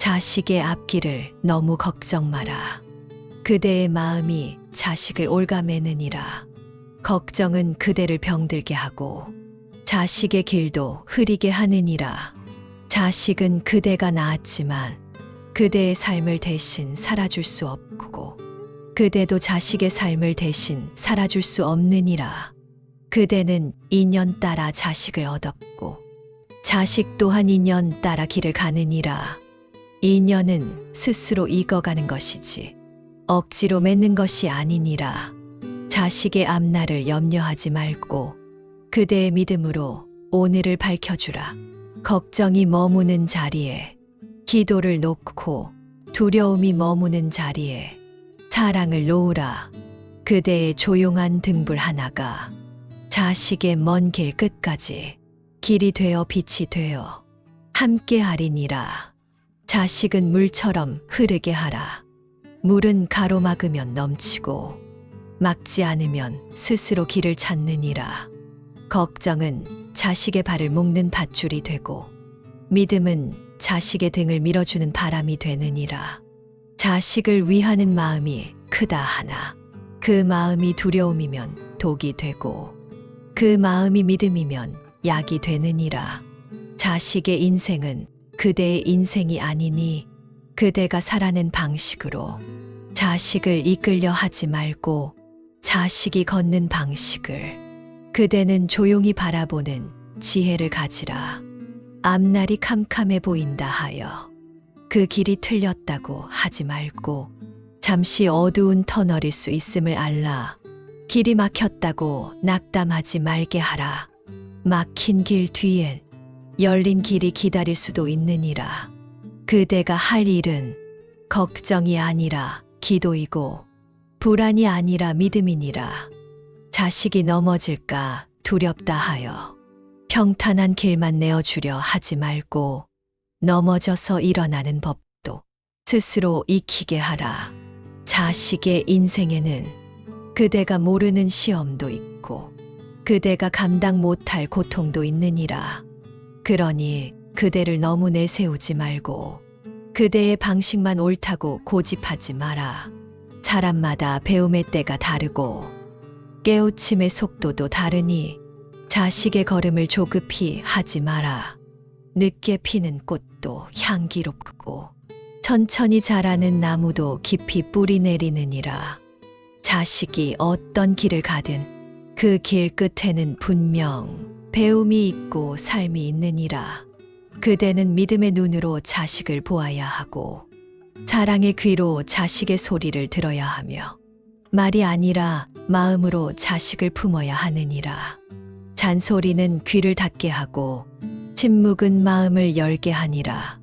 자식의 앞길을 너무 걱정 마라. 그대의 마음이 자식을 올가매느니라. 걱정은 그대를 병들게 하고 자식의 길도 흐리게 하느니라. 자식은 그대가 낳았지만 그대의 삶을 대신 살아줄 수 없고 그대도 자식의 삶을 대신 살아줄 수 없느니라. 그대는 인연 따라 자식을 얻었고 자식 또한 인연 따라 길을 가느니라. 인연은 스스로 익어가는 것이지 억지로 맺는 것이 아니니라. 자식의 앞날을 염려하지 말고 그대의 믿음으로 오늘을 밝혀주라. 걱정이 머무는 자리에 기도를 놓고 두려움이 머무는 자리에 사랑을 놓으라. 그대의 조용한 등불 하나가 자식의 먼 길 끝까지 길이 되어 빛이 되어 함께 하리니라. 자식은 물처럼 흐르게 하라. 물은 가로막으면 넘치고 막지 않으면 스스로 길을 찾느니라. 걱정은 자식의 발을 묶는 밧줄이 되고 믿음은 자식의 등을 밀어주는 바람이 되느니라. 자식을 위하는 마음이 크다 하나 그 마음이 두려움이면 독이 되고 그 마음이 믿음이면 약이 되느니라. 자식의 인생은 그대의 인생이 아니니 그대가 살아낸 방식으로 자식을 이끌려 하지 말고 자식이 걷는 방식을 그대는 조용히 바라보는 지혜를 가지라. 앞날이 캄캄해 보인다 하여 그 길이 틀렸다고 하지 말고 잠시 어두운 터널일 수 있음을 알라. 길이 막혔다고 낙담하지 말게 하라. 막힌 길 뒤엔 열린 길이 기다릴 수도 있느니라. 그대가 할 일은 걱정이 아니라 기도이고 불안이 아니라 믿음이니라. 자식이 넘어질까 두렵다 하여 평탄한 길만 내어주려 하지 말고 넘어져서 일어나는 법도 스스로 익히게 하라. 자식의 인생에는 그대가 모르는 시험도 있고 그대가 감당 못할 고통도 있느니라. 그러니 그대를 너무 내세우지 말고 그대의 방식만 옳다고 고집하지 마라. 사람마다 배움의 때가 다르고 깨우침의 속도도 다르니 자식의 걸음을 조급히 하지 마라. 늦게 피는 꽃도 향기롭고 천천히 자라는 나무도 깊이 뿌리 내리느니라. 자식이 어떤 길을 가든 그 길 끝에는 분명 배움이 있고 삶이 있느니라. 그대는 믿음의 눈으로 자식을 보아야 하고 사랑의 귀로 자식의 소리를 들어야 하며 말이 아니라 마음으로 자식을 품어야 하느니라. 잔소리는 귀를 닫게 하고 침묵은 마음을 열게 하니라.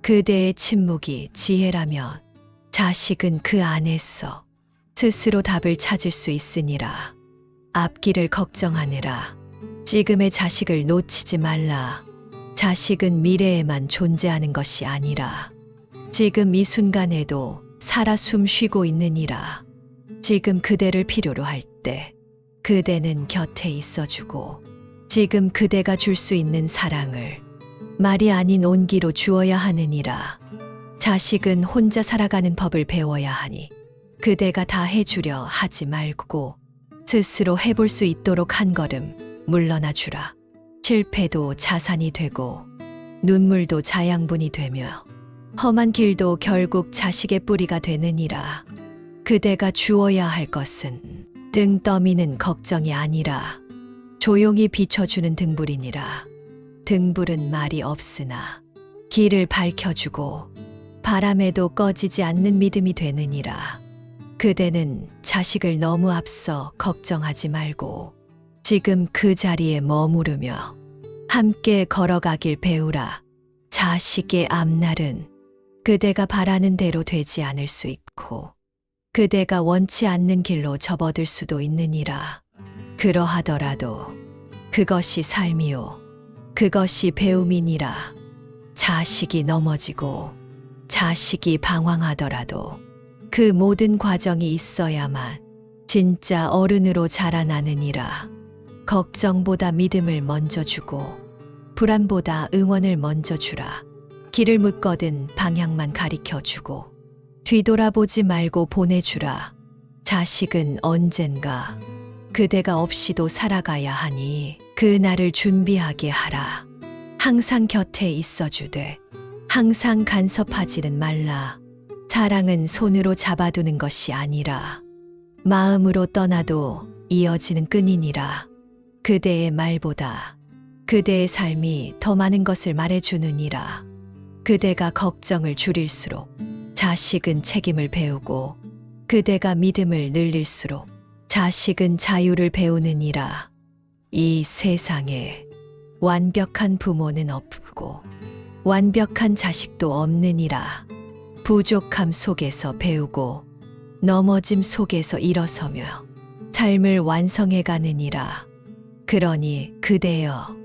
그대의 침묵이 지혜라면 자식은 그 안에서 스스로 답을 찾을 수 있으니라. 앞길을 걱정하느라 지금의 자식을 놓치지 말라. 자식은 미래에만 존재하는 것이 아니라 지금 이 순간에도 살아 숨 쉬고 있느니라. 지금 그대를 필요로 할 때 그대는 곁에 있어주고 지금 그대가 줄 수 있는 사랑을 말이 아닌 온기로 주어야 하느니라. 자식은 혼자 살아가는 법을 배워야 하니 그대가 다 해주려 하지 말고 스스로 해볼 수 있도록 한 걸음 물러나 주라. 실패도 자산이 되고 눈물도 자양분이 되며 험한 길도 결국 자식의 뿌리가 되느니라. 그대가 주어야 할 것은 등 떠미는 걱정이 아니라 조용히 비춰주는 등불이니라. 등불은 말이 없으나 길을 밝혀주고 바람에도 꺼지지 않는 믿음이 되느니라. 그대는 자식을 너무 앞서 걱정하지 말고 지금 그 자리에 머무르며 함께 걸어가길 배우라. 자식의 앞날은 그대가 바라는 대로 되지 않을 수 있고 그대가 원치 않는 길로 접어들 수도 있느니라. 그러하더라도 그것이 삶이요 그것이 배움이니라. 자식이 넘어지고 자식이 방황하더라도 그 모든 과정이 있어야만 진짜 어른으로 자라나느니라. 걱정보다 믿음을 먼저 주고 불안보다 응원을 먼저 주라. 길을 묻거든 방향만 가리켜 주고 뒤돌아보지 말고 보내주라. 자식은 언젠가 그대가 없이도 살아가야 하니 그 날을 준비하게 하라. 항상 곁에 있어주되 항상 간섭하지는 말라. 사랑은 손으로 잡아두는 것이 아니라 마음으로 떠나도 이어지는 끈이니라. 그대의 말보다 그대의 삶이 더 많은 것을 말해주느니라. 그대가 걱정을 줄일수록 자식은 책임을 배우고 그대가 믿음을 늘릴수록 자식은 자유를 배우느니라. 이 세상에 완벽한 부모는 없고 완벽한 자식도 없느니라. 부족함 속에서 배우고 넘어짐 속에서 일어서며 삶을 완성해 가느니라. 그러니 그대여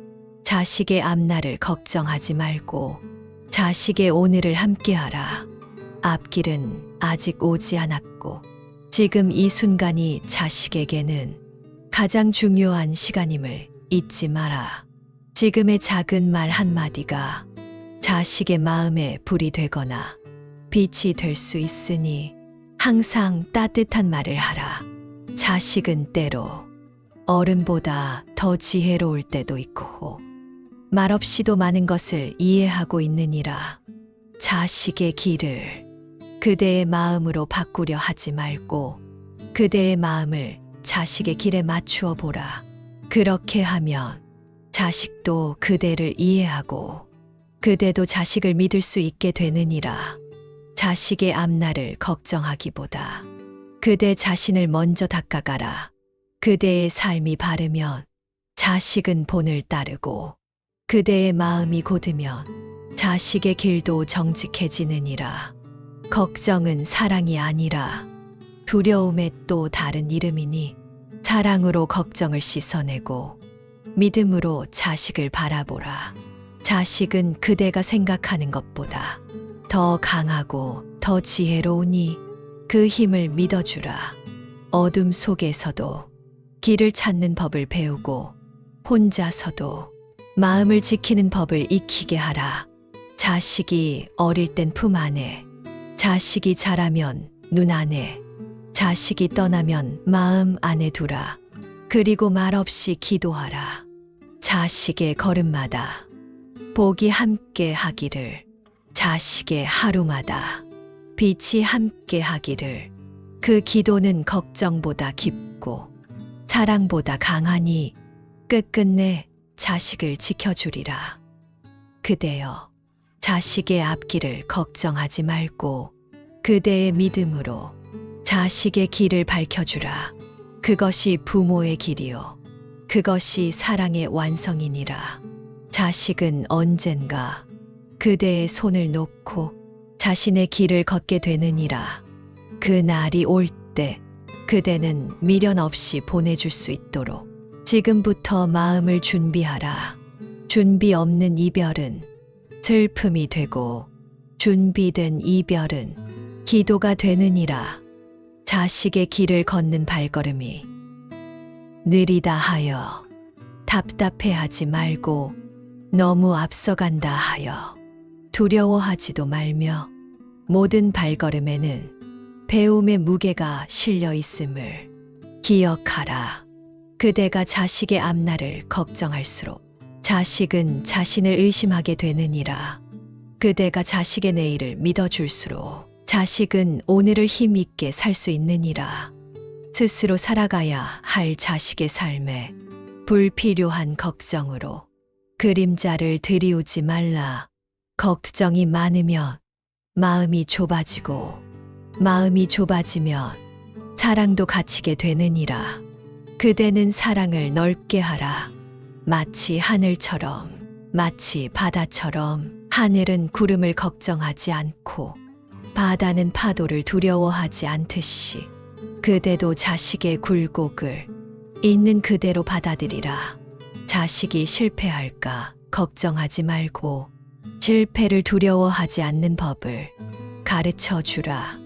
자식의 앞날을 걱정하지 말고 자식의 오늘을 함께하라. 앞길은 아직 오지 않았고 지금 이 순간이 자식에게는 가장 중요한 시간임을 잊지 마라. 지금의 작은 말 한마디가 자식의 마음에 불이 되거나 빛이 될 수 있으니 항상 따뜻한 말을 하라. 자식은 때로 어른보다 더 지혜로울 때도 있고 말없이도 많은 것을 이해하고 있느니라. 자식의 길을 그대의 마음으로 바꾸려 하지 말고 그대의 마음을 자식의 길에 맞추어 보라. 그렇게 하면 자식도 그대를 이해하고 그대도 자식을 믿을 수 있게 되느니라. 자식의 앞날을 걱정하기보다 그대 자신을 먼저 닦아가라. 그대의 삶이 바르면 자식은 본을 따르고 그대의 마음이 곧으면 자식의 길도 정직해지느니라. 걱정은 사랑이 아니라 두려움의 또 다른 이름이니 사랑으로 걱정을 씻어내고 믿음으로 자식을 바라보라. 자식은 그대가 생각하는 것보다 더 강하고 더 지혜로우니 그 힘을 믿어주라. 어둠 속에서도 길을 찾는 법을 배우고 혼자서도 마음을 지키는 법을 익히게 하라. 자식이 어릴 땐 품 안에, 자식이 자라면 눈 안에, 자식이 떠나면 마음 안에 두라. 그리고 말없이 기도하라. 자식의 걸음마다 복이 함께 하기를, 자식의 하루마다 빛이 함께 하기를. 그 기도는 걱정보다 깊고 사랑보다 강하니 끝끝내 자식을 지켜주리라. 그대여, 자식의 앞길을 걱정하지 말고 그대의 믿음으로 자식의 길을 밝혀주라. 그것이 부모의 길이요, 그것이 사랑의 완성이니라. 자식은 언젠가 그대의 손을 놓고 자신의 길을 걷게 되느니라. 그 날이 올 때 그대는 미련 없이 보내줄 수 있도록 지금부터 마음을 준비하라. 준비 없는 이별은 슬픔이 되고 준비된 이별은 기도가 되느니라. 자식의 길을 걷는 발걸음이 느리다 하여 답답해하지 말고 너무 앞서간다 하여 두려워하지도 말며 모든 발걸음에는 배움의 무게가 실려 있음을 기억하라. 그대가 자식의 앞날을 걱정할수록 자식은 자신을 의심하게 되느니라. 그대가 자식의 내일을 믿어줄수록 자식은 오늘을 힘있게 살 수 있느니라. 스스로 살아가야 할 자식의 삶에 불필요한 걱정으로 그림자를 들이우지 말라. 걱정이 많으면 마음이 좁아지고 마음이 좁아지면 사랑도 갇히게 되느니라. 그대는 사랑을 넓게 하라. 마치 하늘처럼, 마치 바다처럼. 하늘은 구름을 걱정하지 않고 바다는 파도를 두려워하지 않듯이 그대도 자식의 굴곡을 있는 그대로 받아들이라. 자식이 실패할까 걱정하지 말고 실패를 두려워하지 않는 법을 가르쳐 주라.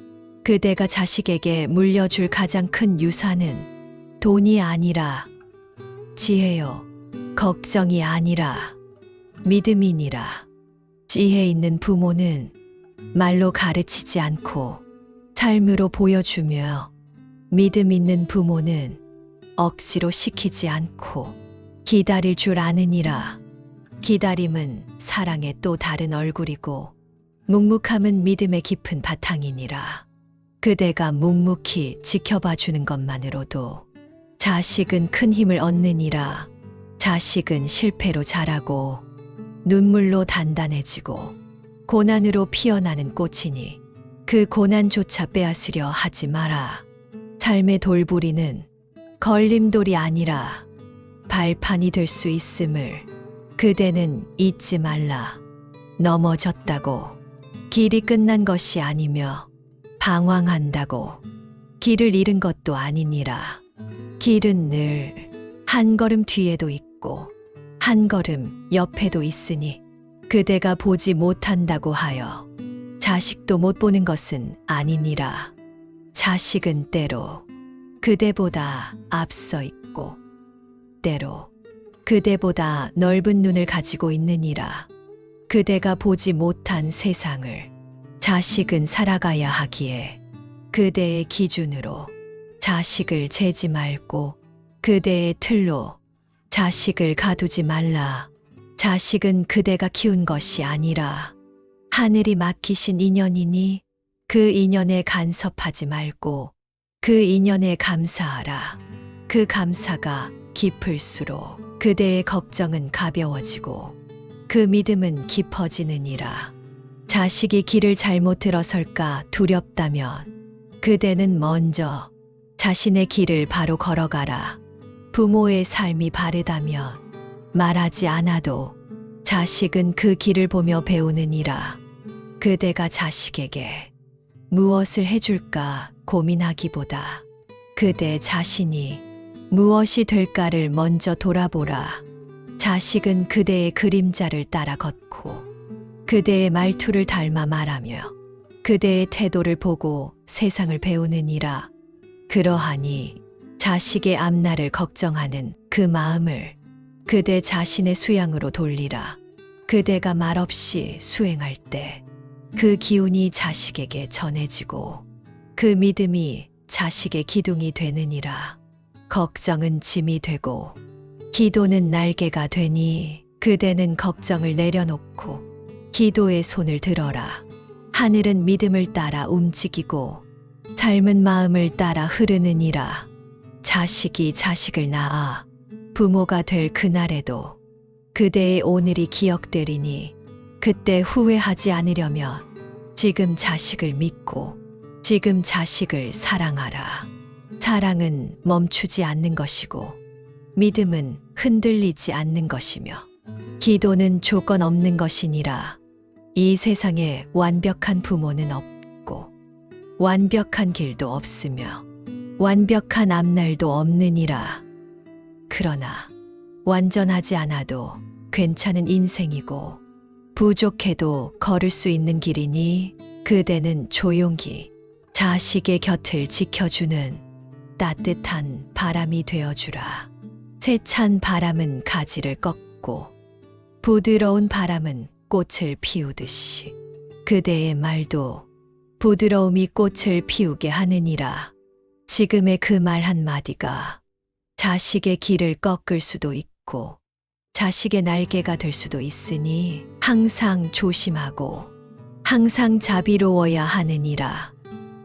그대가 자식에게 물려줄 가장 큰 유산은 돈이 아니라 지혜요, 걱정이 아니라 믿음이니라. 지혜 있는 부모는 말로 가르치지 않고 삶으로 보여주며 믿음 있는 부모는 억지로 시키지 않고 기다릴 줄 아느니라. 기다림은 사랑의 또 다른 얼굴이고 묵묵함은 믿음의 깊은 바탕이니라. 그대가 묵묵히 지켜봐 주는 것만으로도 자식은 큰 힘을 얻느니라. 자식은 실패로 자라고 눈물로 단단해지고 고난으로 피어나는 꽃이니 그 고난조차 빼앗으려 하지 마라. 삶의 돌부리는 걸림돌이 아니라 발판이 될 수 있음을 그대는 잊지 말라. 넘어졌다고 길이 끝난 것이 아니며 방황한다고 길을 잃은 것도 아니니라. 길은 늘 한 걸음 뒤에도 있고 한 걸음 옆에도 있으니 그대가 보지 못한다고 하여 자식도 못 보는 것은 아니니라. 자식은 때로 그대보다 앞서 있고 때로 그대보다 넓은 눈을 가지고 있느니라. 그대가 보지 못한 세상을 자식은 살아가야 하기에 그대의 기준으로 자식을 재지 말고 그대의 틀로 자식을 가두지 말라. 자식은 그대가 키운 것이 아니라 하늘이 맡기신 인연이니 그 인연에 간섭하지 말고 그 인연에 감사하라. 그 감사가 깊을수록 그대의 걱정은 가벼워지고 그 믿음은 깊어지느니라. 자식이 길을 잘못 들어설까 두렵다면 그대는 먼저 자신의 길을 바로 걸어가라. 부모의 삶이 바르다면 말하지 않아도 자식은 그 길을 보며 배우느니라. 그대가 자식에게 무엇을 해줄까 고민하기보다 그대 자신이 무엇이 될까를 먼저 돌아보라. 자식은 그대의 그림자를 따라 걷고 그대의 말투를 닮아 말하며 그대의 태도를 보고 세상을 배우느니라. 그러하니 자식의 앞날을 걱정하는 그 마음을 그대 자신의 수양으로 돌리라. 그대가 말없이 수행할 때 그 기운이 자식에게 전해지고 그 믿음이 자식의 기둥이 되느니라. 걱정은 짐이 되고 기도는 날개가 되니 그대는 걱정을 내려놓고 기도의 손을 들어라. 하늘은 믿음을 따라 움직이고 삶은 마음을 따라 흐르느니라. 자식이 자식을 낳아 부모가 될 그날에도 그대의 오늘이 기억되리니 그때 후회하지 않으려면 지금 자식을 믿고 지금 자식을 사랑하라. 사랑은 멈추지 않는 것이고 믿음은 흔들리지 않는 것이며 기도는 조건 없는 것이니라. 이 세상에 완벽한 부모는 없고 완벽한 길도 없으며 완벽한 앞날도 없느니라. 그러나 완전하지 않아도 괜찮은 인생이고 부족해도 걸을 수 있는 길이니 그대는 조용히 자식의 곁을 지켜주는 따뜻한 바람이 되어주라. 세찬 바람은 가지를 꺾고 부드러운 바람은 꽃을 피우듯이 그대의 말도 부드러움이 꽃을 피우게 하느니라. 지금의 그 말 한마디가 자식의 길을 꺾을 수도 있고 자식의 날개가 될 수도 있으니 항상 조심하고 항상 자비로워야 하느니라.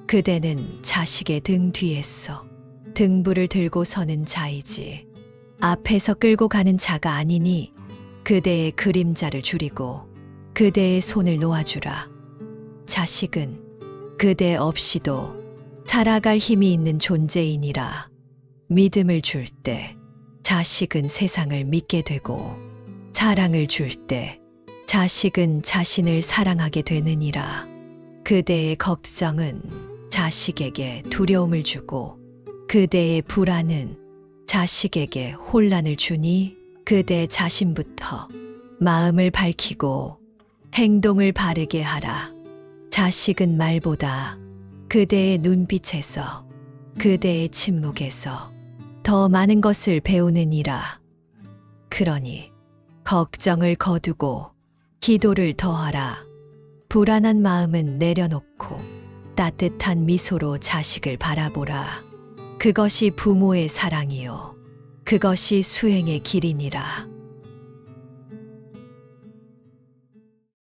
그대는 자식의 등 뒤에서 등불을 들고 서는 자이지 앞에서 끌고 가는 자가 아니니 그대의 그림자를 줄이고 그대의 손을 놓아주라. 자식은 그대 없이도 살아갈 힘이 있는 존재이니라. 믿음을 줄 때 자식은 세상을 믿게 되고 사랑을 줄 때 자식은 자신을 사랑하게 되느니라. 그대의 걱정은 자식에게 두려움을 주고 그대의 불안은 자식에게 혼란을 주니 그대 자신부터 마음을 밝히고 행동을 바르게 하라. 자식은 말보다 그대의 눈빛에서 그대의 침묵에서 더 많은 것을 배우느니라. 그러니 걱정을 거두고 기도를 더하라. 불안한 마음은 내려놓고 따뜻한 미소로 자식을 바라보라. 그것이 부모의 사랑이요. 그것이 수행의 길이니라.